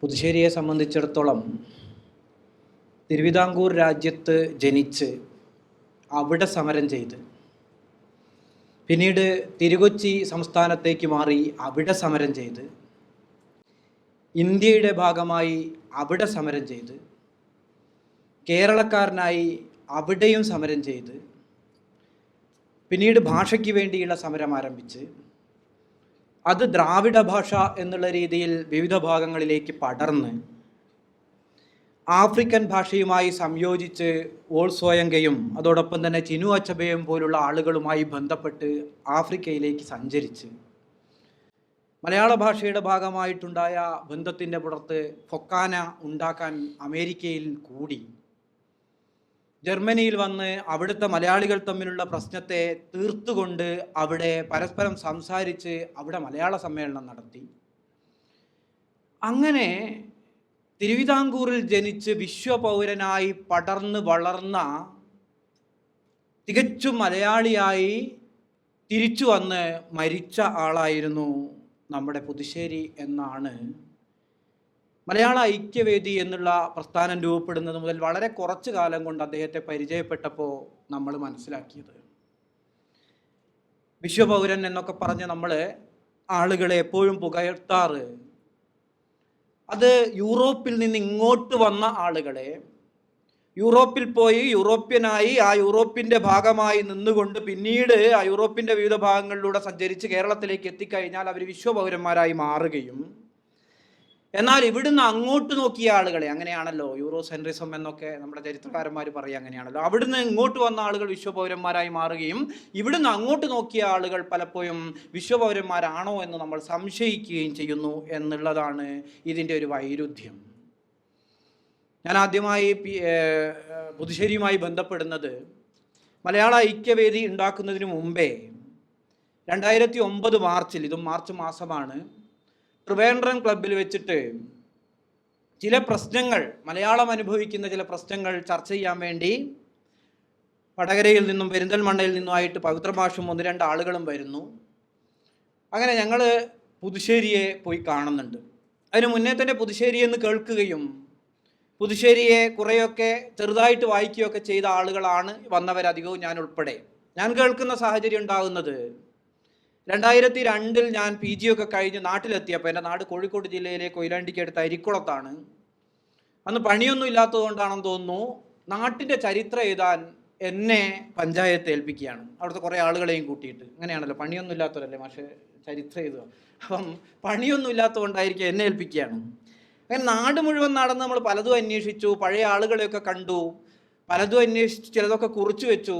പുതുശ്ശേരിയെ സംബന്ധിച്ചിടത്തോളം തിരുവിതാംകൂർ രാജ്യത്ത് ജനിച്ച് അവിടെ സമരം ചെയ്ത് പിന്നീട് തിരുകൊച്ചി സംസ്ഥാനത്തേക്ക് മാറി അവിടെ സമരം ചെയ്ത് ഇന്ത്യയുടെ ഭാഗമായി അവിടെ സമരം ചെയ്ത് കേരളക്കാരനായി അവിടെയും സമരം ചെയ്ത് പിന്നീട് ഭാഷയ്ക്ക് വേണ്ടിയുള്ള സമരം ആരംഭിച്ച് അത് ദ്രാവിഡ ഭാഷ എന്നുള്ള രീതിയിൽ വിവിധ ഭാഗങ്ങളിലേക്ക് പടർന്ന് ആഫ്രിക്കൻ ഭാഷയുമായി സംയോജിച്ച് ഓൾസോയങ്കയും അതോടൊപ്പം തന്നെ ചിനു അച്ചബയും പോലുള്ള ആളുകളുമായി ബന്ധപ്പെട്ട് ആഫ്രിക്കയിലേക്ക് സഞ്ചരിച്ച് മലയാള ഭാഷയുടെ ഭാഗമായിട്ടുണ്ടായ ബന്ധത്തിൻ്റെ പുറത്ത് ഫൊക്കാന ഉണ്ടാക്കാൻ അമേരിക്കയിൽ കൂടി ജർമ്മനിയിൽ വന്ന് അവിടുത്തെ മലയാളികൾ തമ്മിലുള്ള പ്രശ്നത്തെ തീർത്തുകൊണ്ട് അവിടെ പരസ്പരം സംസാരിച്ച് അവിടെ മലയാള സമ്മേളനം നടത്തി. അങ്ങനെ തിരുവിതാംകൂറിൽ ജനിച്ച് വിശ്വപൗരനായി പടർന്ന് വളർന്ന തികച്ചും മലയാളിയായി തിരിച്ചു വന്ന് മരിച്ച ആളായിരുന്നു നമ്മുടെ പുതുശ്ശേരി എന്നാണ് മലയാള ഐക്യവേദി എന്നുള്ള പ്രസ്ഥാനം രൂപപ്പെടുന്നത് മുതൽ വളരെ കുറച്ചു കാലം കൊണ്ട് അദ്ദേഹത്തെ പരിചയപ്പെട്ടപ്പോൾ നമ്മൾ മനസ്സിലാക്കിയത്. വിശ്വപൗരൻ എന്നൊക്കെ പറഞ്ഞ് നമ്മൾ ആളുകളെ എപ്പോഴും പുകഴ്ത്താറ് അത് യൂറോപ്പിൽ നിന്ന് ഇങ്ങോട്ട് വന്ന ആളുകളെ യൂറോപ്പിൽ പോയി യൂറോപ്യനായി ആ യൂറോപ്പിൻ്റെ ഭാഗമായി നിന്നുകൊണ്ട് പിന്നീട് ആ യൂറോപ്പിൻ്റെ വിവിധ ഭാഗങ്ങളിലൂടെ സഞ്ചരിച്ച് കേരളത്തിലേക്ക് എത്തിക്കഴിഞ്ഞാൽ അവർ വിശ്വപൗരന്മാരായി മാറുകയും എന്നാൽ ഇവിടുന്ന് അങ്ങോട്ട് നോക്കിയ ആളുകളെ, അങ്ങനെയാണല്ലോ യൂറോ സെൻട്രിസം എന്നൊക്കെ നമ്മുടെ ചരിത്രകാരന്മാർ പറയുക, അങ്ങനെയാണല്ലോ അവിടുന്ന് ഇങ്ങോട്ട് വന്ന ആളുകൾ വിശ്വപൗരന്മാരായി മാറുകയും ഇവിടുന്ന് അങ്ങോട്ട് നോക്കിയ ആളുകൾ പലപ്പോഴും വിശ്വപൗരന്മാരാണോ എന്ന് നമ്മൾ സംശയിക്കുകയും ചെയ്യുന്നു എന്നുള്ളതാണ് ഇതിൻ്റെ ഒരു വൈരുദ്ധ്യം. ഞാൻ ആദ്യമായി പുതുശ്ശേരിയുമായി ബന്ധപ്പെടുന്നത് മലയാള ഐക്യവേദി ഉണ്ടാക്കുന്നതിന് മുമ്പേ 2009 മാർച്ചിൽ, ഇതും മാർച്ച് മാസമാണ്, ട്രിവാൻഡ്രം ക്ലബ്ബിൽ വെച്ചിട്ട് ചില പ്രശ്നങ്ങൾ, മലയാളം അനുഭവിക്കുന്ന ചില പ്രശ്നങ്ങൾ ചർച്ച ചെയ്യാൻ വേണ്ടി വടകരയിൽ നിന്നും പെരിന്തൽമണ്ണയിൽ നിന്നുമായിട്ട് പവിത്രഭാഷയും 1-2 ആളുകളും വരുന്നു. അങ്ങനെ ഞങ്ങൾ പുതുശ്ശേരിയെ പോയി കാണുന്നുണ്ട്. അതിന് മുന്നേ തന്നെ പുതുശ്ശേരി എന്ന് കേൾക്കുകയും പുതുശ്ശേരിയെ കുറേയൊക്കെ ചെറുതായിട്ട് വായിക്കുകയൊക്കെ ചെയ്ത ആളുകളാണ് വന്നവരധികവും, ഞാൻ ഉൾപ്പെടെ. ഞാൻ കേൾക്കുന്ന സാഹചര്യം ഉണ്ടാകുന്നത് 2002 ഞാൻ PG ഒക്കെ കഴിഞ്ഞ് നാട്ടിലെത്തിയപ്പോൾ, എൻ്റെ നാട് കോഴിക്കോട് ജില്ലയിലെ കൊയിലാണ്ടിക്ക് അടുത്ത് അരിക്കുളത്താണ്. അന്ന് പണിയൊന്നും ഇല്ലാത്തത് കൊണ്ടാണെന്ന് തോന്നുന്നു നാട്ടിൻ്റെ ചരിത്രം എഴുതാൻ എന്നെ പഞ്ചായത്ത് ഏൽപ്പിക്കുകയാണ്, അവിടുത്തെ കുറേ ആളുകളെയും കൂട്ടിയിട്ട്. അങ്ങനെയാണല്ലോ, പണിയൊന്നും ഇല്ലാത്തവരല്ലേ പക്ഷേ ചരിത്രം എഴുതുക. അപ്പം പണിയൊന്നും ഇല്ലാത്തതുകൊണ്ടായിരിക്കും എന്നെ ഏൽപ്പിക്കുകയാണ്. അങ്ങനെ നാട് മുഴുവൻ നടന്ന് നമ്മൾ പലതും അന്വേഷിച്ചു, പഴയ ആളുകളെയൊക്കെ കണ്ടു, പലതും അന്വേഷിച്ചു, ചിലതൊക്കെ കുറിച്ചു വെച്ചു.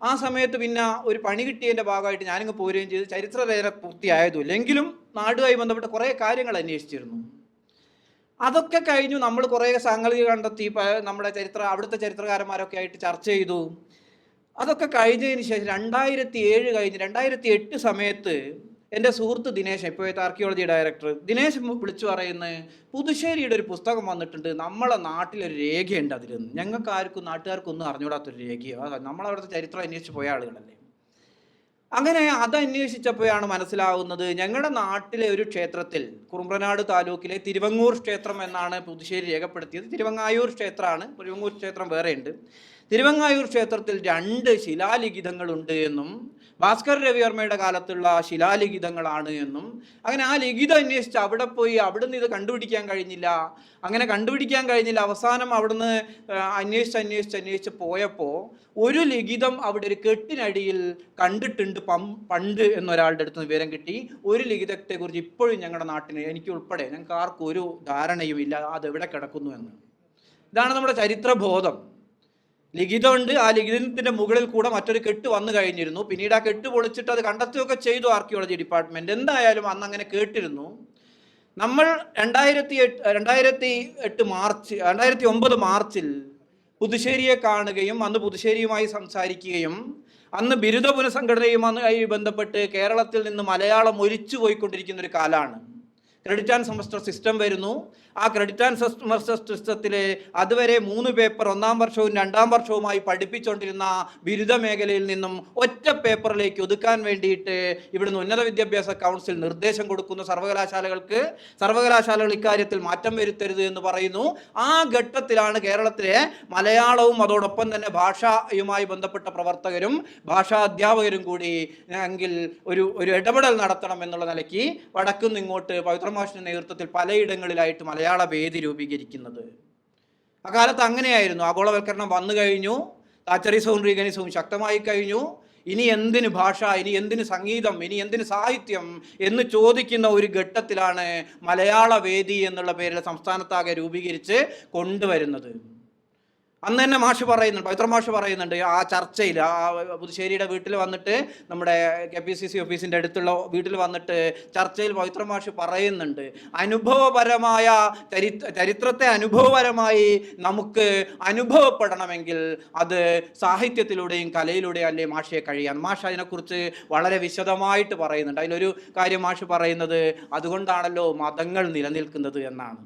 ആ സമയത്ത് പിന്നെ ഒരു പണി കിട്ടിയതിൻ്റെ ഭാഗമായിട്ട് ഞാനിങ്ങ് പോരുകയും ചെയ്ത് ചരിത്രരചന പൂർത്തിയായതുമില്ല. എങ്കിലും നാടുമായി ബന്ധപ്പെട്ട കുറേ കാര്യങ്ങൾ അന്വേഷിച്ചിരുന്നു. അതൊക്കെ കഴിഞ്ഞു നമ്മൾ കുറേ സാങ്കേതിക കണ്ടെത്തി, നമ്മുടെ അവിടുത്തെ ചരിത്രകാരന്മാരൊക്കെ ആയിട്ട് ചർച്ച ചെയ്തു. അതൊക്കെ കഴിഞ്ഞതിന് ശേഷം 2007 കഴിഞ്ഞ് 2008 സമയത്ത് എൻ്റെ സുഹൃത്ത് ദിനേശൻ, ഇപ്പോഴത്തെ ആർക്കിയോളജി ഡയറക്ടർ ദിനേശൻ വിളിച്ചു പറയുന്നത്, പുതുശ്ശേരിയുടെ ഒരു പുസ്തകം വന്നിട്ടുണ്ട്, നമ്മളെ നാട്ടിലൊരു രേഖയുണ്ട് അതിലൊന്നും, ഞങ്ങൾക്ക് ആർക്കും നാട്ടുകാർക്കും ഒന്നും അറിഞ്ഞുകൂടാത്തൊരു രേഖയോ, നമ്മളവിടുത്തെ ചരിത്രം അന്വേഷിച്ച് പോയ ആളുകളല്ലേ. അങ്ങനെ അത് അന്വേഷിച്ചപ്പോഴാണ് മനസ്സിലാവുന്നത്, ഞങ്ങളുടെ നാട്ടിലെ ഒരു ക്ഷേത്രത്തിൽ, കുറുമ്പ്രനാട് താലൂക്കിലെ തിരുവങ്ങൂർ ക്ഷേത്രം എന്നാണ് പുതുശ്ശേരി രേഖപ്പെടുത്തിയത്. തിരുവങ്ങായൂർ ക്ഷേത്രമാണ്, തിരുവങ്ങൂർ ക്ഷേത്രം വേറെയുണ്ട്. തിരുവങ്ങായൂർ ക്ഷേത്രത്തിൽ 2 ശിലാലിഖിതങ്ങളുണ്ട് എന്നും ഭാസ്കര രവിവർമ്മയുടെ കാലത്തുള്ള ശിലാലിഖിതങ്ങളാണ് എന്നും, അങ്ങനെ ആ ലിഖിതം അന്വേഷിച്ച് അവിടെ പോയി അവിടുന്ന് ഇത് കണ്ടുപിടിക്കാൻ കഴിഞ്ഞില്ല. അങ്ങനെ കണ്ടുപിടിക്കാൻ കഴിഞ്ഞില്ല, അവസാനം അവിടുന്ന് അന്വേഷിച്ച് പോയപ്പോൾ ഒരു ലിഖിതം അവിടെ ഒരു കെട്ടിനടിയിൽ കണ്ടിട്ടുണ്ട് പണ്ട് എന്നൊരാളുടെ അടുത്ത് നിന്ന് വിവരം കിട്ടി. ഒരു ലിഖിതത്തെക്കുറിച്ച് ഇപ്പോഴും ഞങ്ങളുടെ നാട്ടിന്, എനിക്ക് ഉൾപ്പെടെ, ഞങ്ങൾക്ക് ആർക്കും ഒരു ധാരണയും ഇല്ല അതെവിടെ കിടക്കുന്നു എന്ന്. ഇതാണ് നമ്മുടെ ചരിത്രബോധം. ലിഖിതമുണ്ട്, ആ ലിഖിതത്തിൻ്റെ മുകളിൽ കൂടെ മറ്റൊരു കെട്ട് വന്നു കഴിഞ്ഞിരുന്നു. പിന്നീട് ആ കെട്ട് പൊളിച്ചിട്ട് അത് കണ്ടെത്തുകയൊക്കെ ചെയ്തു ആർക്കിയോളജി ഡിപ്പാർട്ട്മെൻറ്റ്. എന്തായാലും അന്ന് അങ്ങനെ കേട്ടിരുന്നു. നമ്മൾ 2009 മാർച്ചിൽ പുതുശ്ശേരിയെ കാണുകയും അന്ന് പുതുശ്ശേരിയുമായി സംസാരിക്കുകയും അന്ന് ബിരുദ പുനഃസംഘടനയുമായി ബന്ധപ്പെട്ട് കേരളത്തിൽ നിന്ന് മലയാളം ഒലിച്ചു പോയിക്കൊണ്ടിരിക്കുന്ന ഒരു കാലമാണ്. ക്രെഡിറ്റ് ആൻഡ് സെമസ്റ്റർ സിസ്റ്റം വരുന്നു. ആ ക്രെഡിറ്റ് ആൻഡ് സെമസ്റ്റർ സിസ്റ്റത്തിൽ അതുവരെ 3 പേപ്പർ 1-ാം വർഷവും 2-ാം വർഷവുമായി പഠിപ്പിച്ചുകൊണ്ടിരുന്ന ബിരുദ മേഖലയിൽ നിന്നും ഒറ്റ പേപ്പറിലേക്ക് ഒതുക്കാൻ വേണ്ടിയിട്ട് ഇവിടുന്ന് ഉന്നത വിദ്യാഭ്യാസ കൗൺസിൽ നിർദ്ദേശം കൊടുക്കുന്നു സർവകലാശാലകൾ ഇക്കാര്യത്തിൽ മാറ്റം വരുത്തരുത് എന്ന് പറയുന്നു. ആ ഘട്ടത്തിലാണ് കേരളത്തിലെ മലയാളവും അതോടൊപ്പം തന്നെ ഭാഷയുമായി ബന്ധപ്പെട്ട പ്രവർത്തകരും ഭാഷാ അധ്യാപകരും കൂടി എങ്കിൽ ഒരു ഇടപെടൽ നടത്തണം എന്നുള്ള നിലയ്ക്ക് വടക്കുന്ന് ഇങ്ങോട്ട് പവിത്ര മാഷിന്റെ നേതൃത്വത്തിൽ പലയിടങ്ങളിലായിട്ട് മലയാള വേദി രൂപീകരിക്കുന്നത്. അക്കാലത്ത് അങ്ങനെയായിരുന്നു. ആഗോളവൽക്കരണം വന്നു കഴിഞ്ഞു, താച്ചറിസവും റീഗനിസവും ശക്തമായി കഴിഞ്ഞു. ഇനി എന്തിന് ഭാഷ, ഇനി എന്തിന് സംഗീതം, ഇനി എന്തിന് സാഹിത്യം എന്ന് ചോദിക്കുന്ന ഒരു ഘട്ടത്തിലാണ് മലയാള വേദി എന്നുള്ള പേരിൽ സംസ്ഥാനത്താകെ രൂപീകരിച്ച് കൊണ്ടുവരുന്നത്. അന്ന് തന്നെ മാഷ് പറയുന്നുണ്ട്, പവിത്ര മാഷ് പറയുന്നുണ്ട്, ആ ചർച്ചയിൽ ആ പുതുശ്ശേരിയുടെ വീട്ടിൽ വന്നിട്ട്, നമ്മുടെ KPCC ഓഫീസിൻ്റെ അടുത്തുള്ള വീട്ടിൽ വന്നിട്ട് ചർച്ചയിൽ പവിത്ര മാഷ് പറയുന്നുണ്ട്, അനുഭവപരമായ ചരിത്രത്തെ അനുഭവപരമായി നമുക്ക് അനുഭവപ്പെടണമെങ്കിൽ അത് സാഹിത്യത്തിലൂടെയും കലയിലൂടെയും അല്ലേ മാഷയെ കഴിയാൻ. മാഷ് അതിനെക്കുറിച്ച് വളരെ വിശദമായിട്ട് പറയുന്നുണ്ട്. അതിലൊരു കാര്യം മാഷ് പറയുന്നത്, അതുകൊണ്ടാണല്ലോ മതങ്ങൾ നിലനിൽക്കുന്നത് എന്നാണ്.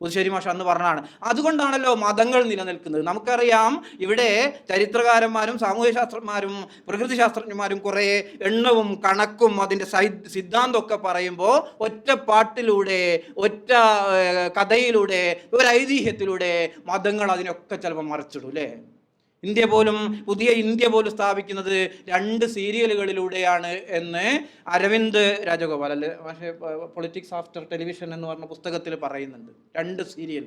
പുതുശ്ശേരി മാഷ് അന്ന് പറഞ്ഞാണ്, അതുകൊണ്ടാണല്ലോ മതങ്ങൾ നിലനിൽക്കുന്നത്. നമുക്കറിയാം, ഇവിടെ ചരിത്രകാരന്മാരും സാമൂഹ്യശാസ്ത്രജ്ഞന്മാരും പ്രകൃതി ശാസ്ത്രജ്ഞന്മാരും കുറേ എണ്ണവും കണക്കും അതിൻ്റെ സിദ്ധാന്തമൊക്കെ പറയുമ്പോൾ ഒറ്റ പാട്ടിലൂടെ, ഒറ്റ കഥയിലൂടെ, ഒരു ഐതിഹ്യത്തിലൂടെ മതങ്ങൾ അതിനൊക്കെ ചിലപ്പോൾ മറിച്ചിടും അല്ലേ. പുതിയ ഇന്ത്യ പോലും സ്ഥാപിക്കുന്നത് 2 സീരിയലുകളിലൂടെയാണ് എന്ന് അരവിന്ദ് രാജഗോപാൽ അല്ലേ പക്ഷേ പൊളിറ്റിക്സ് ആഫ്റ്റർ ടെലിവിഷൻ എന്ന് പറഞ്ഞ പുസ്തകത്തിൽ പറയുന്നുണ്ട്. 2 സീരിയൽ,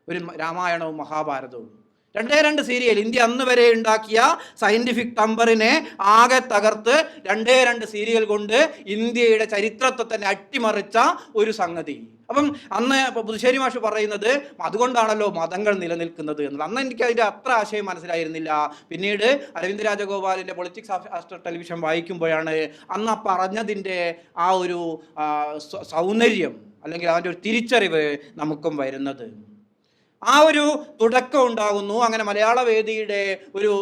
ഒരു രാമായണവും മഹാഭാരതവും. 2 സീരിയൽ ഇന്ത്യ അന്ന് വരെ ഉണ്ടാക്കിയ സയന്റിഫിക് ടമ്പറിനെ ആകെ തകർത്ത് 2 സീരിയൽ കൊണ്ട് ഇന്ത്യയുടെ ചരിത്രത്തെ തന്നെ അട്ടിമറിച്ച ഒരു സംഗതി. അപ്പം അന്ന് പുതുശ്ശേരി മാഷ് പറയുന്നത്, അതുകൊണ്ടാണല്ലോ മതങ്ങൾ നിലനിൽക്കുന്നത് എന്നുള്ളത്. അന്ന് എനിക്ക് അതിൻ്റെ അത്ര ആശയം മനസ്സിലായിരുന്നില്ല. പിന്നീട് അരവിന്ദ് രാജഗോപാലിൻ്റെ പൊളിറ്റിക്സ് ആഫ്റ്റർ ടെലിവിഷൻ വായിക്കുമ്പോഴാണ് അന്ന് ആ പറഞ്ഞതിൻ്റെ ആ ഒരു സൗന്ദര്യം അല്ലെങ്കിൽ അതിൻ്റെ ഒരു തിരിച്ചറിവ് നമുക്കും വരുന്നത്. ആ ഒരു തുടക്കം ഉണ്ടാകുന്നു. അങ്ങനെ മലയാള വേദിയുടെ ഒരു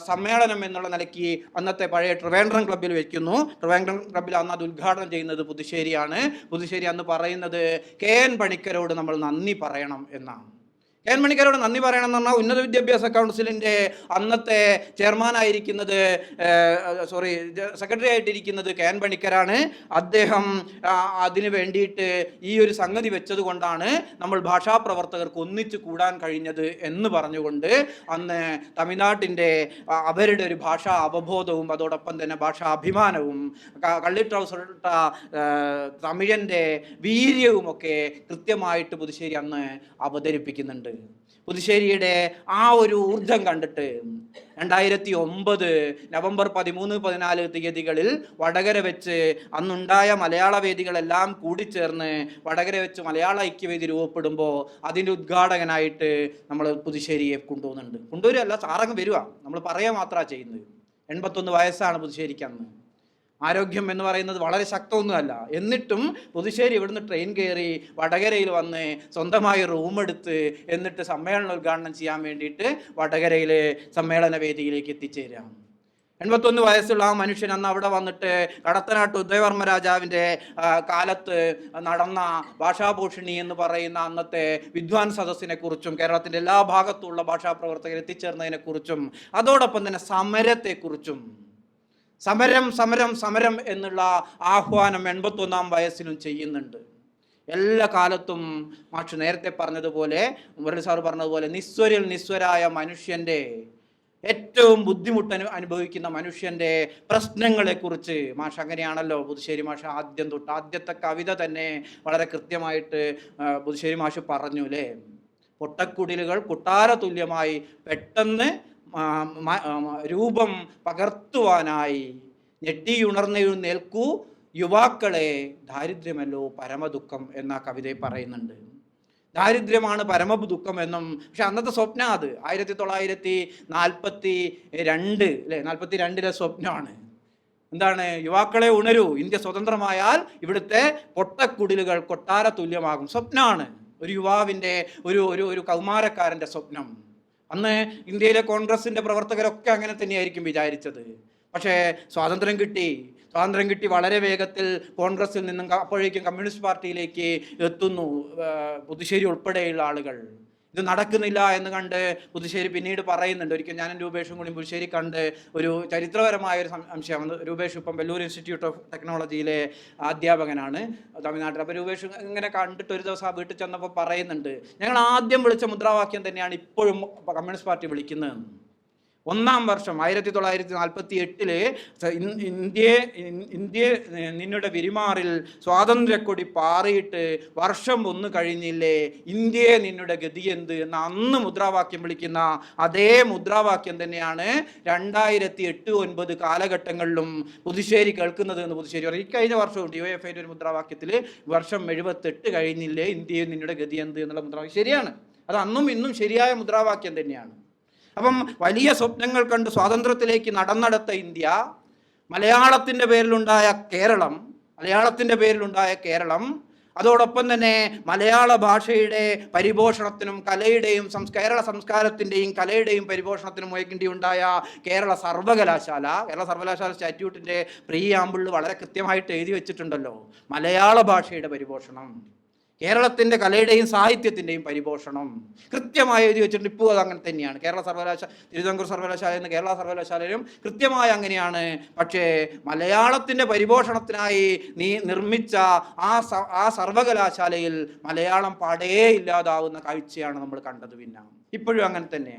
സമ്മേളനം എന്നുള്ള നിലയ്ക്ക് അന്നത്തെ പഴയ ട്രിവാൻഡ്രം ക്ലബ്ബിൽ വെക്കുന്നു. ട്രിവാൻഡ്രം ക്ലബ്ബിൽ അന്ന് അത് ഉദ്ഘാടനം ചെയ്യുന്നത് പുതുശ്ശേരിയാണ്. പുതുശ്ശേരി അന്ന് പറയുന്നത്, KN പണിക്കരോട് നമ്മൾ നന്ദി പറയണം എന്നാണ്. KN പണിക്കരോട് നന്ദി പറയണം എന്ന് പറഞ്ഞാൽ ഉന്നത വിദ്യാഭ്യാസ കൗൺസിലിൻ്റെ അന്നത്തെ ചെയർമാനായിരിക്കുന്നത് സെക്രട്ടറി ആയിട്ടിരിക്കുന്നത് KN പണിക്കരാണ്. അദ്ദേഹം അതിന് വേണ്ടിയിട്ട് ഈ ഒരു സംഗതി വെച്ചത് കൊണ്ടാണ് നമ്മൾ ഭാഷാപ്രവർത്തകർക്ക് ഒന്നിച്ചു കൂടാൻ കഴിഞ്ഞത് എന്ന് പറഞ്ഞുകൊണ്ട് അന്ന് തമിഴ്നാട്ടിൻ്റെ അവരുടെ ഒരു ഭാഷാ അവബോധവും അതോടൊപ്പം തന്നെ ഭാഷാ അഭിമാനവും കള്ളിട്രൗസറിട്ട തമിഴൻ്റെ വീര്യവുമൊക്കെ കൃത്യമായിട്ട് പുതുശ്ശേരി അന്ന് അവതരിപ്പിക്കുന്നുണ്ട്. പുതുശ്ശേരിയുടെ ആ ഒരു ഊർജം കണ്ടിട്ട് 2009 നവംബർ 13-14 തീയതികളിൽ വടകര വെച്ച് അന്നുണ്ടായ മലയാള വേദികളെല്ലാം കൂടിച്ചേർന്ന് വടകര വെച്ച് മലയാള ഐക്യവേദി രൂപപ്പെടുമ്പോൾ അതിൻ്റെ ഉദ്ഘാടകനായിട്ട് നമ്മൾ പുതുശ്ശേരിയെ കൊണ്ടുവരികയല്ല, സാറങ്ങ് വരിക, നമ്മൾ പറയുക മാത്രമാണ് ചെയ്യുന്നത്. 81 വയസ്സാണ് പുതുശ്ശേരിക്ക് അന്ന്. ആരോഗ്യം എന്ന് പറയുന്നത് വളരെ ശക്തമൊന്നുമല്ല. എന്നിട്ടും പുതുശ്ശേരി ഇവിടുന്ന് ട്രെയിൻ കയറി വടകരയിൽ വന്ന് സ്വന്തമായി റൂമെടുത്ത് എന്നിട്ട് സമ്മേളനം ഉദ്ഘാടനം ചെയ്യാൻ വേണ്ടിയിട്ട് വടകരയിലെ സമ്മേളന വേദിയിലേക്ക് എത്തിച്ചേരാം. 81 വയസ്സുള്ള ആ മനുഷ്യൻ അന്ന് അവിടെ വന്നിട്ട് കടത്തനാട്ട് ഉദയവർമ്മ രാജാവിൻ്റെ കാലത്ത് നടന്ന ഭാഷാഭൂഷണി എന്ന് പറയുന്ന അന്നത്തെ വിദ്വാൻ സദസ്സിനെ കുറിച്ചും കേരളത്തിൻ്റെ എല്ലാ ഭാഗത്തുള്ള ഭാഷാപ്രവർത്തകർ എത്തിച്ചേർന്നതിനെക്കുറിച്ചും അതോടൊപ്പം തന്നെ സമരത്തെക്കുറിച്ചും സമരം എന്നുള്ള ആഹ്വാനം 81-ാം വയസ്സിലും ചെയ്യുന്നുണ്ട്. എല്ലാ കാലത്തും മാഷ് നേരത്തെ പറഞ്ഞതുപോലെ, മുരളി സാർ പറഞ്ഞതുപോലെ, നിസ്വരായ മനുഷ്യൻ്റെ ഏറ്റവും ബുദ്ധിമുട്ട് അനുഭവിക്കുന്ന മനുഷ്യൻ്റെ പ്രശ്നങ്ങളെക്കുറിച്ച് മാഷ് അങ്ങനെയാണല്ലോ പുതുശ്ശേരി മാഷ് ആദ്യത്തെ കവിത തന്നെ വളരെ കൃത്യമായിട്ട് പുതുശ്ശേരി മാഷ് പറഞ്ഞു അല്ലേ. പൊട്ടക്കുടിലുകൾ കൊട്ടാര തുല്യമായി പെട്ടെന്ന് രൂപം പകർത്തുവാനായി ഞെട്ടിയുണർന്നെഴുന്നേൽക്കൂ യുവാക്കളെ, ദാരിദ്ര്യമല്ലോ പരമദുഃഖം എന്ന കവിതയിൽ പറയുന്നുണ്ട്. ദാരിദ്ര്യമാണ് പരമദുഃഖം എന്നും. പക്ഷെ അന്നത്തെ സ്വപ്നം അത് 1942 അല്ലേ, 42 സ്വപ്നമാണ്. എന്താണ്? യുവാക്കളെ ഉണരൂ, ഇന്ത്യ സ്വതന്ത്രമായാൽ ഇവിടുത്തെ പൊട്ടക്കുടിലുകൾ കൊട്ടാര തുല്യമാകും. സ്വപ്നമാണ് ഒരു യുവാവിൻ്റെ ഒരു കൗമാരക്കാരൻ്റെ സ്വപ്നം. അന്ന് ഇന്ത്യയിലെ കോൺഗ്രസിൻ്റെ പ്രവർത്തകരൊക്കെ അങ്ങനെ തന്നെയായിരിക്കും വിചാരിച്ചത്. പക്ഷേ സ്വാതന്ത്ര്യം കിട്ടി. സ്വാതന്ത്ര്യം കിട്ടി വളരെ വേഗത്തിൽ കോൺഗ്രസിൽ നിന്നും അപ്പോഴേക്കും കമ്മ്യൂണിസ്റ്റ് പാർട്ടിയിലേക്ക് എത്തുന്നു പുതുശ്ശേരി ഉൾപ്പെടെയുള്ള ആളുകൾ. ഇത് നടക്കുന്നില്ല എന്ന് കണ്ട് പുതുശ്ശേരി പിന്നീട് പറയുന്നുണ്ട്. ഒരിക്കൽ ഞാനും രൂപേഷും കൂടി പുതുശ്ശേരി കണ്ട് ഒരു ചരിത്രപരമായ ഒരു സംശയം. രൂപേഷ് ഇപ്പം വെല്ലൂർ ഇൻസ്റ്റിറ്റ്യൂട്ട് ഓഫ് ടെക്നോളജിയിലെ അധ്യാപകനാണ് തമിഴ്നാട്ടിൽ. അപ്പോൾ രൂപേഷ് ഇങ്ങനെ കണ്ടിട്ട് ഒരു ദിവസം ആ വീട്ടിൽ ചെന്നപ്പോൾ പറയുന്നുണ്ട്, ഞങ്ങൾ ആദ്യം വിളിച്ച മുദ്രാവാക്യം തന്നെയാണ് ഇപ്പോഴും കമ്മ്യൂണിസ്റ്റ് പാർട്ടി വിളിക്കുന്നതെന്ന്. ഒന്നാം വർഷം 1948 ഇന്ത്യ നിന്നുടെ വിരിമാറിൽ സ്വാതന്ത്ര്യക്കൊടി പാറിയിട്ട് വർഷം 1 കഴിഞ്ഞില്ലേ, ഇന്ത്യയെ നിന്നുടെ ഗതി എന്ത് എന്ന അന്ന് മുദ്രാവാക്യം വിളിക്കുന്ന അതേ മുദ്രാവാക്യം തന്നെയാണ് 2008-9 കാലഘട്ടങ്ങളിലും പുതുശ്ശേരി കേൾക്കുന്നത് എന്ന് പുതുശ്ശേരി പറയും. ഇക്കഴിഞ്ഞ വർഷവും DYFIയുടെ ഒരു മുദ്രാവാക്യത്തിൽ വർഷം 78 കഴിഞ്ഞില്ലേ, ഇന്ത്യയെ നിന്നുടെ ഗതി എന്ത് എന്നുള്ള മുദ്രാവാക്യം ശരിയാണ്. അത് അന്നും ഇന്നും ശരിയായ മുദ്രാവാക്യം തന്നെയാണ്. അപ്പം വലിയ സ്വപ്നങ്ങൾ കണ്ട് സ്വാതന്ത്ര്യത്തിലേക്ക് നടന്നെടുത്ത ഇന്ത്യ, മലയാളത്തിൻ്റെ പേരിലുണ്ടായ കേരളം, അതോടൊപ്പം തന്നെ മലയാള ഭാഷയുടെ പരിപോഷണത്തിനും കലയുടെയും കേരള സംസ്കാരത്തിൻ്റെയും കലയുടെയും പരിപോഷണത്തിനും വേണ്ടിയുണ്ടായ കേരള സർവകലാശാല സ്റ്റാറ്റ്യൂട്ടിൻ്റെ പ്രീആമ്പിളിൽ വളരെ കൃത്യമായിട്ട് എഴുതി വെച്ചിട്ടുണ്ടല്ലോ, മലയാള ഭാഷയുടെ പരിപോഷണം, കേരളത്തിൻ്റെ കലയുടെയും സാഹിത്യത്തിൻ്റെയും പരിപോഷണം കൃത്യമായി എഴുതി വെച്ചിട്ടുണ്ട്. ഇപ്പോൾ അത് അങ്ങനെ തന്നെയാണ്. തിരുവിതാംകൂർ സർവകലാശാല എന്ന കേരള സർവകലാശാലയിലും കൃത്യമായി അങ്ങനെയാണ്. പക്ഷേ മലയാളത്തിൻ്റെ പരിപോഷണത്തിനായി നിർമ്മിച്ച ആ സർവകലാശാലയിൽ മലയാളം പാടേ ഇല്ലാതാവുന്ന കാഴ്ചയാണ് നമ്മൾ കണ്ടത്. പിന്നെ ഇപ്പോഴും അങ്ങനെ തന്നെ.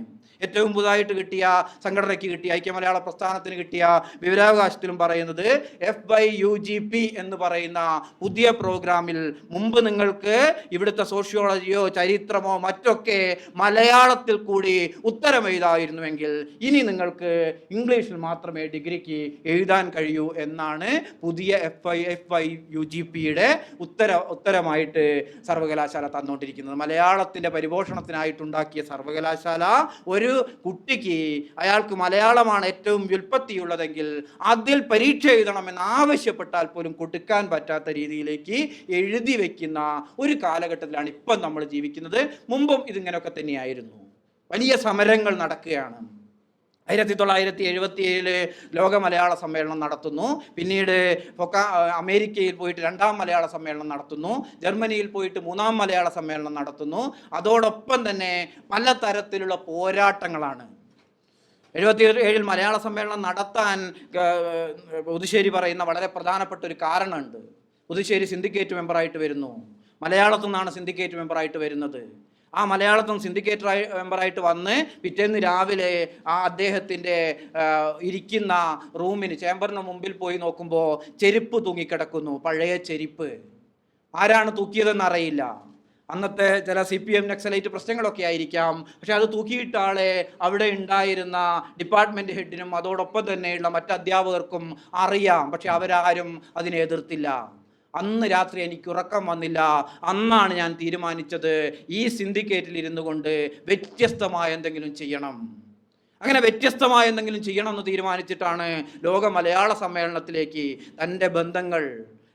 ഏറ്റവും പുതുതായിട്ട് കിട്ടിയ സംഘടനയ്ക്ക് കിട്ടിയ ഐക്യ മലയാള പ്രസ്ഥാനത്തിന് കിട്ടിയ വിവരാവകാശത്തിലും പറയുന്നത് FYUGP എന്ന് പറയുന്ന പുതിയ പ്രോഗ്രാമിൽ മുമ്പ് നിങ്ങൾക്ക് ഇവിടുത്തെ സോഷ്യോളജിയോ ചരിത്രമോ മറ്റൊക്കെ മലയാളത്തിൽ കൂടി ഉത്തരം എഴുതായിരുന്നുവെങ്കിൽ ഇനി നിങ്ങൾക്ക് ഇംഗ്ലീഷിൽ മാത്രമേ ഡിഗ്രിക്ക് എഴുതാൻ കഴിയൂ എന്നാണ് പുതിയ FYUGPയുടെ ഉത്തരമായിട്ട് സർവകലാശാല തന്നുകൊണ്ടിരിക്കുന്നത്. മലയാളത്തിൻ്റെ പരിപോഷണത്തിനായിട്ടുണ്ടാക്കിയ സർവകലാശാല ഒരു കുട്ടിക്ക് അയാൾക്ക് മലയാളമാണ് ഏറ്റവും വ്യുൽപ്പത്തിയുള്ളതെങ്കിൽ അതിൽ പരീക്ഷ എഴുതണമെന്ന് ആവശ്യപ്പെട്ടാൽ പോലും കൊടുക്കാൻ പറ്റാത്ത രീതിയിലേക്ക് എഴുതി വെക്കുന്ന ഒരു കാലഘട്ടത്തിലാണ് ഇപ്പം നമ്മൾ ജീവിക്കുന്നത്. മുമ്പും ഇതിങ്ങനെയൊക്കെ തന്നെയായിരുന്നു. വലിയ സമരങ്ങൾ നടക്കുകയാണ്. 1977 ലോക മലയാള സമ്മേളനം നടത്തുന്നു. പിന്നീട് അമേരിക്കയിൽ പോയിട്ട് 2ാം മലയാള സമ്മേളനം നടത്തുന്നു. ജർമ്മനിയിൽ പോയിട്ട് 3ാം മലയാള സമ്മേളനം നടത്തുന്നു. അതോടൊപ്പം തന്നെ പലതരത്തിലുള്ള പോരാട്ടങ്ങളാണ്. 77 മലയാള സമ്മേളനം നടത്താൻ പുതുശ്ശേരി പറയുന്ന വളരെ പ്രധാനപ്പെട്ട ഒരു കാരണമുണ്ട്. പുതുശ്ശേരി സിൻഡിക്കേറ്റ് മെമ്പറായിട്ട് വരുന്നു. മലയാളത്തിൽ നിന്നാണ് സിൻഡിക്കേറ്റ് മെമ്പറായിട്ട് വരുന്നത്. ആ മലയാളത്തിൽ സിൻഡിക്കേറ്റ് മെമ്പറായിട്ട് വന്ന് പിറ്റേന്ന് രാവിലെ ആ അദ്ദേഹത്തിൻ്റെ ഇരിക്കുന്ന റൂമിന് ചേംബറിന് മുമ്പിൽ പോയി നോക്കുമ്പോൾ ചെരുപ്പ് തൂങ്ങിക്കിടക്കുന്നു, പഴയ ചെരുപ്പ്. ആരാണ് തൂക്കിയതെന്ന് അറിയില്ല. അന്നത്തെ ചില CPM നക്സലൈറ്റ് പ്രശ്നങ്ങളൊക്കെ ആയിരിക്കാം. പക്ഷെ അത് തൂക്കിയിട്ട ആളെ അവിടെ ഉണ്ടായിരുന്ന ഡിപ്പാർട്ട്മെൻറ്റ് ഹെഡിനും അതോടൊപ്പം തന്നെയുള്ള മറ്റ് അധ്യാപകർക്കും അറിയാം. പക്ഷെ അവരാരും അതിനെ എതിർത്തില്ല. അന്ന് രാത്രി എനിക്ക് ഉറക്കം വന്നില്ല. അന്നാണ് ഞാൻ തീരുമാനിച്ചത് ഈ സിൻഡിക്കേറ്റിൽ ഇരുന്നു കൊണ്ട് വ്യത്യസ്തമായ എന്തെങ്കിലും ചെയ്യണം. അങ്ങനെ വ്യത്യസ്തമായ എന്തെങ്കിലും ചെയ്യണം എന്ന് തീരുമാനിച്ചിട്ടാണ് ലോക മലയാള സമ്മേളനത്തിലേക്ക് തൻ്റെ ബന്ധങ്ങൾ,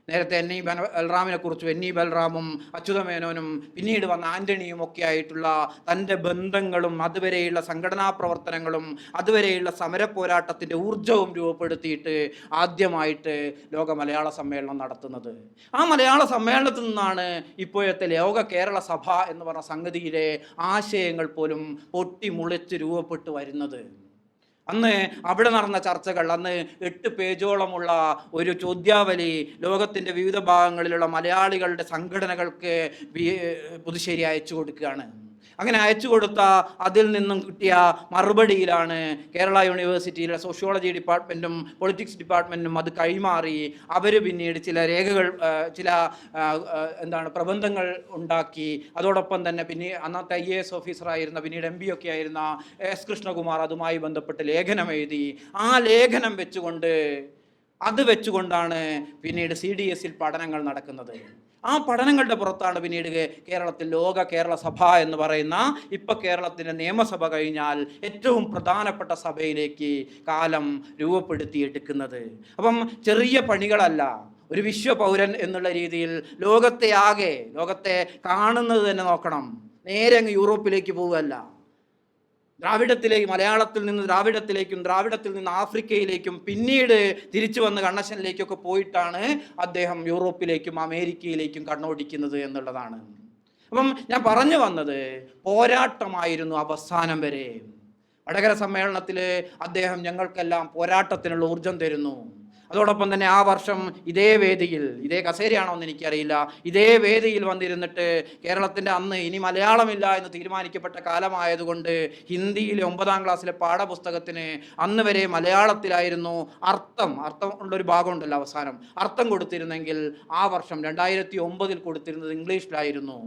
നേരത്തെ NE ബലറാമിനെ കുറിച്ചും NE ബലറാമും അച്യുതമേനോനും പിന്നീട് വന്ന ആൻ്റണിയും ഒക്കെ ആയിട്ടുള്ള തൻ്റെ ബന്ധങ്ങളും അതുവരെയുള്ള സംഘടനാ പ്രവർത്തനങ്ങളും അതുവരെയുള്ള സമരപോരാട്ടത്തിൻ്റെ ഊർജവും രൂപപ്പെടുത്തിയിട്ട് ആദ്യമായിട്ട് ലോക മലയാള സമ്മേളനം നടത്തുന്നത്. ആ മലയാള സമ്മേളനത്തിൽ നിന്നാണ് ഇപ്പോഴത്തെ ലോക കേരള സഭ എന്ന് പറഞ്ഞ സംഗതിയിലെ ആശയങ്ങൾ പോലും പൊട്ടിമുളച്ച് രൂപപ്പെട്ട് വരുന്നത്. അന്ന് അവിടെ നടന്ന ചർച്ചകൾ, അന്ന് 8 പേജോളമുള്ള ഒരു ചോദ്യാവലി ലോകത്തിൻ്റെ വിവിധ ഭാഗങ്ങളിലുള്ള മലയാളികളുടെ സംഘടനകൾക്ക് പുതുശ്ശേരി അയച്ചു കൊടുക്കുകയാണ്. അങ്ങനെ അയച്ചു കൊടുത്ത അതിൽ നിന്നും കിട്ടിയ മറുപടിയിലാണ് കേരള യൂണിവേഴ്സിറ്റിയിലെ സോഷ്യോളജി ഡിപ്പാർട്ട്മെൻറ്റും പൊളിറ്റിക്സ് ഡിപ്പാർട്ട്മെൻറ്റും അത് കൈമാറി അവർ പിന്നീട് ചില രേഖകൾ, ചില പ്രബന്ധങ്ങൾ ഉണ്ടാക്കി. അതോടൊപ്പം തന്നെ അന്നത്തെ IAS ഓഫീസറായിരുന്ന പിന്നീട് MB ഒക്കെ ആയിരുന്ന S കൃഷ്ണകുമാർ അതുമായി ബന്ധപ്പെട്ട് ലേഖനം എഴുതി. ആ ലേഖനം വെച്ചുകൊണ്ടാണ് പിന്നീട് CDSൽ പഠനങ്ങൾ നടക്കുന്നത്. ആ പഠനങ്ങളുടെ പുറത്താണ് പിന്നീട് കേരളത്തിൽ ലോക കേരള സഭ എന്ന് പറയുന്ന ഇപ്പം കേരളത്തിൻ്റെ നിയമസഭ കഴിഞ്ഞാൽ ഏറ്റവും പ്രധാനപ്പെട്ട സഭയിലേക്ക് കാലം രൂപപ്പെടുത്തിയെടുക്കുന്നത്. അപ്പം ചെറിയ പണികളല്ല. ഒരു വിശ്വപൗരൻ എന്നുള്ള രീതിയിൽ ലോകത്തെ കാണുന്നത് തന്നെ നോക്കണം. നേരെ അങ്ങ് യൂറോപ്പിലേക്ക് പോവുകയല്ല. ദ്രാവിഡത്തിലേക്ക്, മലയാളത്തിൽ നിന്ന് ദ്രാവിഡത്തിലേക്കും ദ്രാവിഡത്തിൽ നിന്ന് ആഫ്രിക്കയിലേക്കും പിന്നീട് തിരിച്ചു വന്ന് കണ്ണശനിലേക്കൊക്കെ പോയിട്ടാണ് അദ്ദേഹം യൂറോപ്പിലേക്കും അമേരിക്കയിലേക്കും കണ്ണോടിക്കുന്നത് എന്നുള്ളതാണ്. അപ്പം ഞാൻ പറഞ്ഞു വന്നത്, പോരാട്ടമായിരുന്നു അവസാനം വരെ. വടകര സമ്മേളനത്തിൽ അദ്ദേഹം ഞങ്ങൾക്കെല്ലാം പോരാട്ടത്തിനുള്ള ഊർജം തരുന്നു. അതോടൊപ്പം തന്നെ ആ വർഷം ഇതേ വേദിയിൽ, ഇതേ കസേരയാണോ എന്ന് എനിക്കറിയില്ല, ഇതേ വേദിയിൽ വന്നിരുന്നിട്ട് കേരളത്തിൻ്റെ അന്ന് ഇനി മലയാളമില്ല എന്ന് തീരുമാനിക്കപ്പെട്ട കാലമായതുകൊണ്ട് ഹിന്ദിയിലെ 9ാം ക്ലാസ്സിലെ പാഠപുസ്തകത്തിന് അന്ന് വരെ മലയാളത്തിലായിരുന്നു അർത്ഥം ഉള്ളൊരു ഭാഗമുണ്ടല്ലോ അവസാനം, അർത്ഥം കൊടുത്തിരുന്നെങ്കിൽ ആ വർഷം 2009 കൊടുത്തിരുന്നത് ഇംഗ്ലീഷിലായിരുന്നു.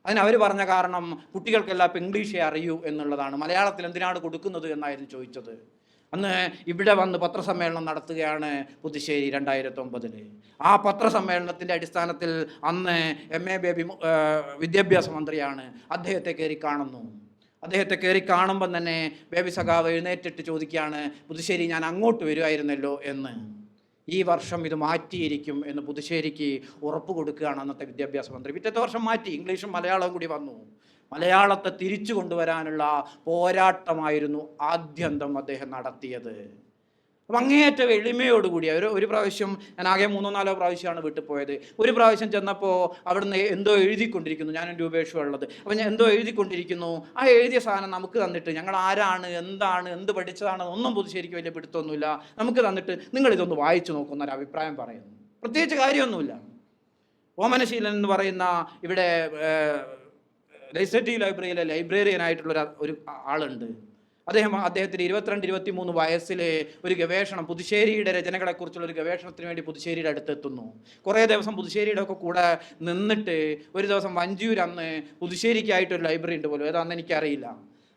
അതിന് അവർ പറഞ്ഞ കാരണം കുട്ടികൾക്കെല്ലാം ഇപ്പം ഇംഗ്ലീഷേ അറിയൂ എന്നുള്ളതാണ്. മലയാളത്തിൽ എന്തിനാണ് കൊടുക്കുന്നത് എന്നായിരുന്നു ചോദിച്ചത്. അന്ന് ഇവിടെ വന്ന് പത്രസമ്മേളനം നടത്തുകയാണ് പുതുശ്ശേരി 2009. ആ പത്രസമ്മേളനത്തിൻ്റെ അടിസ്ഥാനത്തിൽ അന്ന് MA ബേബി വിദ്യാഭ്യാസ മന്ത്രിയാണ്. അദ്ദേഹത്തെ കയറി കാണുന്നു. അദ്ദേഹത്തെ കയറി കാണുമ്പം തന്നെ ബേബി സഖാവ് എഴുന്നേറ്റിട്ട് ചോദിക്കുകയാണ്, പുതുശ്ശേരി ഞാൻ അങ്ങോട്ട് വരുമായിരുന്നല്ലോ എന്ന്. ഈ വർഷം ഇത് മാറ്റിയിരിക്കും എന്ന് പുതുശ്ശേരിക്ക് ഉറപ്പ് കൊടുക്കുകയാണ് അന്നത്തെ വിദ്യാഭ്യാസ മന്ത്രി. പിറ്റത്തെ വർഷം മാറ്റി, ഇംഗ്ലീഷും മലയാളവും കൂടി വന്നു. മലയാളത്തെ തിരിച്ചു കൊണ്ടുവരാനുള്ള പോരാട്ടമായിരുന്നു ആദ്യന്തം അദ്ദേഹം നടത്തിയത്. അപ്പം അങ്ങേയറ്റം എളിമയോടുകൂടി ഒരു പ്രാവശ്യം, ഞാൻ ആകെ 3-4 പ്രാവശ്യമാണ് വീട്ടിൽ പോയത്. ഒരു പ്രാവശ്യം ചെന്നപ്പോൾ അവിടുന്ന് എന്തോ എഴുതിക്കൊണ്ടിരിക്കുന്നു, ഞാനും രൂപേഷും ഉള്ളത്. അപ്പം ഞാൻ എന്തോ എഴുതിക്കൊണ്ടിരിക്കുന്നു. ആ എഴുതിയ സാധനം നമുക്ക് തന്നിട്ട്, ഞങ്ങൾ ആരാണ്, എന്താണ്, എന്ത് പഠിച്ചതാണ് ഒന്നും പുതുശ്ശേരിക്ക് വലിയ പിടുത്തൊന്നുമില്ല, നമുക്ക് തന്നിട്ട് നിങ്ങളിതൊന്ന് വായിച്ചു നോക്കുന്നൊരു അഭിപ്രായം പറയുന്നു. പ്രത്യേകിച്ച് കാര്യമൊന്നുമില്ല. ഓമനശീലൻ എന്ന് പറയുന്ന ഇവിടെ ലൈസെറ്റി ലൈബ്രറിയിലെ ലൈബ്രറിയനായിട്ടുള്ള ഒരു ആളുണ്ട്. അദ്ദേഹത്തിന് 22-23 വയസ്സിൽ ഒരു ഗവേഷണം, പുതുശ്ശേരിയുടെ രചനകളെക്കുറിച്ചുള്ള ഒരു ഗവേഷണത്തിന് വേണ്ടി പുതുശ്ശേരിയുടെ അടുത്തെത്തുന്നു. കുറേ ദിവസം പുതുശ്ശേരിയുടെ ഒക്കെ കൂടെ നിന്നിട്ട് ഒരു ദിവസം വഞ്ചൂർ, അന്ന് പുതുശ്ശേരിക്കായിട്ടൊരു ലൈബ്രറി ഉണ്ട് പോലും, ഏതാണെന്ന് എനിക്കറിയില്ല.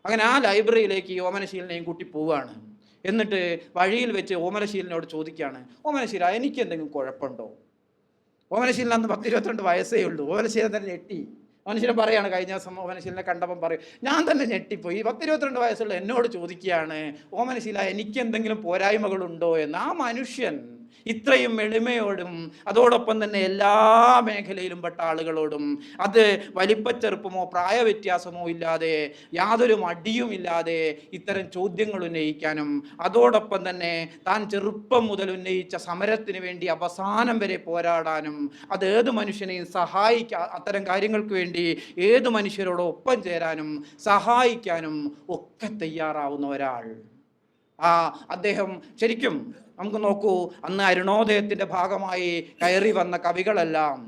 അങ്ങനെ ആ ലൈബ്രറിയിലേക്ക് ഓമനശീലനെയും കൂട്ടി പോവുകയാണ്. എന്നിട്ട് വഴിയിൽ വെച്ച് ഓമനശീലനോട് ചോദിക്കുകയാണ്, ഓമനശീല എനിക്ക് എന്തെങ്കിലും കുഴപ്പമുണ്ടോ? ഓമനശീലൻ അന്ന് 10-22 വയസ്സേ ഉള്ളൂ. ഓമനശീലൻ തന്നെ ഞെട്ടി. മനുഷ്യനെ പറയാണ്, കഴിഞ്ഞ ദിവസം ഓമനശീലനെ കണ്ടപ്പം പറയും, ഞാൻ തന്നെ ഞെട്ടിപ്പോയി. 10-22 വയസ്സുള്ള എന്നോട് ചോദിക്കുകയാണ്, ഓമനശീല എനിക്ക് എന്തെങ്കിലും പോരായ്മകളുണ്ടോ എന്ന്. ആ മനുഷ്യൻ ഇത്രയും എളിമയോടും അതോടൊപ്പം തന്നെ എല്ലാ മേഖലയിലും പെട്ട ആളുകളോടും, അത് വലിപ്പച്ചെറുപ്പമോ പ്രായവ്യത്യാസമോ ഇല്ലാതെ, യാതൊരു മടിയുമില്ലാതെ ഇത്തരം ചോദ്യങ്ങൾ ഉന്നയിക്കാനും, അതോടൊപ്പം തന്നെ താൻ ചെറുപ്പം മുതൽ ഉന്നയിച്ച സമരത്തിന് വേണ്ടി അവസാനം വരെ പോരാടാനും, അത് ഏത് മനുഷ്യനെയും അത്തരം കാര്യങ്ങൾക്ക് വേണ്ടി ഏത് മനുഷ്യരോടൊപ്പം ചേരാനും സഹായിക്കാനും ഒക്കെ തയ്യാറാവുന്ന ഒരാൾ. അദ്ദേഹം ശരിക്കും നമുക്ക് നോക്കൂ, അന്ന് അരുണോദയത്തിൻ്റെ ഭാഗമായി കയറി വന്ന കവികളെല്ലാം,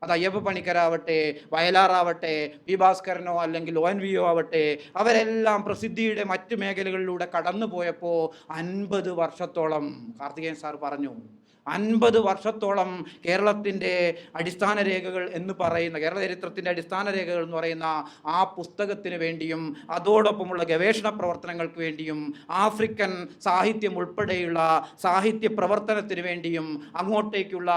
അത് അയ്യപ്പ പണിക്കരാവട്ടെ, വയലാറാവട്ടെ, പി ഭാസ്കരനോ അല്ലെങ്കിൽ ONV ആവട്ടെ, അവരെല്ലാം പ്രസിദ്ധിയുടെ മറ്റു മേഖലകളിലൂടെ കടന്നു പോയപ്പോൾ 50 വർഷത്തോളം, കാർത്തികേയൻ സാർ പറഞ്ഞു, 50 വർഷത്തോളം കേരളത്തിൻ്റെ അടിസ്ഥാന രേഖകൾ എന്ന് പറയുന്ന, കേരള ചരിത്രത്തിൻ്റെ അടിസ്ഥാന രേഖകൾ എന്ന് പറയുന്ന ആ പുസ്തകത്തിന് വേണ്ടിയും അതോടൊപ്പമുള്ള ഗവേഷണ പ്രവർത്തനങ്ങൾക്ക് വേണ്ടിയും ആഫ്രിക്കൻ സാഹിത്യം ഉൾപ്പെടെയുള്ള സാഹിത്യ പ്രവർത്തനത്തിന് വേണ്ടിയും അങ്ങോട്ടേക്കുള്ള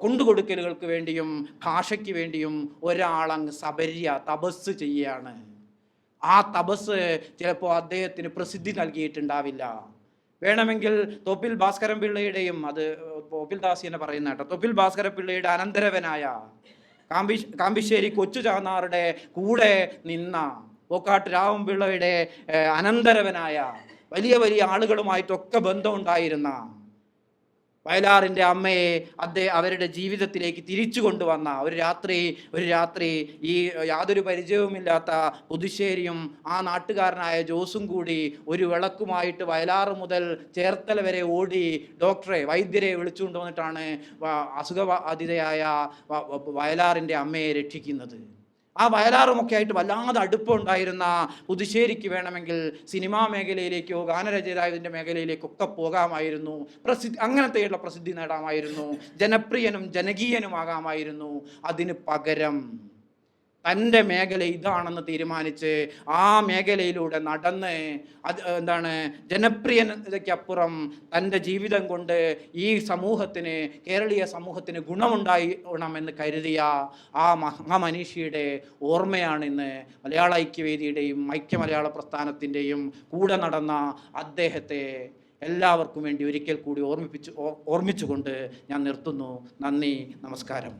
കൊണ്ടുകൊടുക്കലുകൾക്ക് വേണ്ടിയും ഭാഷയ്ക്ക് വേണ്ടിയും ഒരാളങ്ങ് തപസ് ചെയ്യുകയാണ്. ആ തപസ് ചിലപ്പോൾ അദ്ദേഹത്തിന് പ്രസിദ്ധി നൽകിയിട്ടുണ്ടാവില്ല. വേണമെങ്കിൽ തോപ്പിൽ ഭാസ്കരൻ പിള്ളയുടെയും, അത് തോപ്പിൽ ദാസി എന്ന് പറയുന്ന കേട്ടോ, തോപ്പിൽ ഭാസ്കരൻ പിള്ളയുടെ അനന്തരവനായ കാമ്പിശ്ശേരി കൊച്ചു ചാന്നാറുടെ കൂടെ നിന്ന പോക്കാട്ട് രാമപിള്ളയുടെ അനന്തരവനായ വലിയ വലിയ ആളുകളുമായിട്ടൊക്കെ ബന്ധമുണ്ടായിരുന്ന വയലാറിൻ്റെ അമ്മയെ അവരുടെ ജീവിതത്തിലേക്ക് തിരിച്ചു കൊണ്ടുവന്ന ഒരു രാത്രി ഈ യാതൊരു പരിചയവുമില്ലാത്ത പുതുശ്ശേരിയും ആ നാട്ടുകാരനായ ജോസും കൂടി ഒരു വിളക്കുമായിട്ട് വയലാറ് മുതൽ ചേർത്തല വരെ ഓടി വൈദ്യരെ വിളിച്ചുകൊണ്ട് വന്നിട്ടാണ് അസുഖബാധിതയായ വയലാറിൻ്റെ അമ്മയെ രക്ഷിക്കുന്നത്. ആ വയലാറുമൊക്കെ ആയിട്ട് വല്ലാതെ അടുപ്പമുണ്ടായിരുന്ന പുതുശ്ശേരിക്ക് വേണമെങ്കിൽ സിനിമാ മേഖലയിലേക്കോ ഗാനരചയിതാവിൻ്റെ മേഖലയിലേക്കൊക്കെ പോകാമായിരുന്നു. അങ്ങനത്തെയുള്ള പ്രസിദ്ധി നേടാമായിരുന്നു. ജനപ്രിയനും ജനകീയനുമാകാമായിരുന്നു. അതിന് പകരം തൻ്റെ മേഖല ഇതാണെന്ന് തീരുമാനിച്ച് ആ മേഖലയിലൂടെ നടന്ന് ജനപ്രിയതയ്ക്കപ്പുറം തൻ്റെ ജീവിതം കൊണ്ട് ഈ സമൂഹത്തിന്, കേരളീയ സമൂഹത്തിന് ഗുണമുണ്ടാകണമെന്ന് കരുതിയ ആ മനുഷ്യയുടെ ഓർമ്മയാണ് ഇന്ന് മലയാള ഐക്യവേദിയുടെയും ഐക്യമലയാള പ്രസ്ഥാനത്തിൻ്റെയും കൂടെ നടന്ന അദ്ദേഹത്തെ എല്ലാവർക്കും വേണ്ടി ഒരിക്കൽ കൂടി ഓർമ്മിച്ചുകൊണ്ട് ഞാൻ നിർത്തുന്നു. നന്ദി, നമസ്കാരം.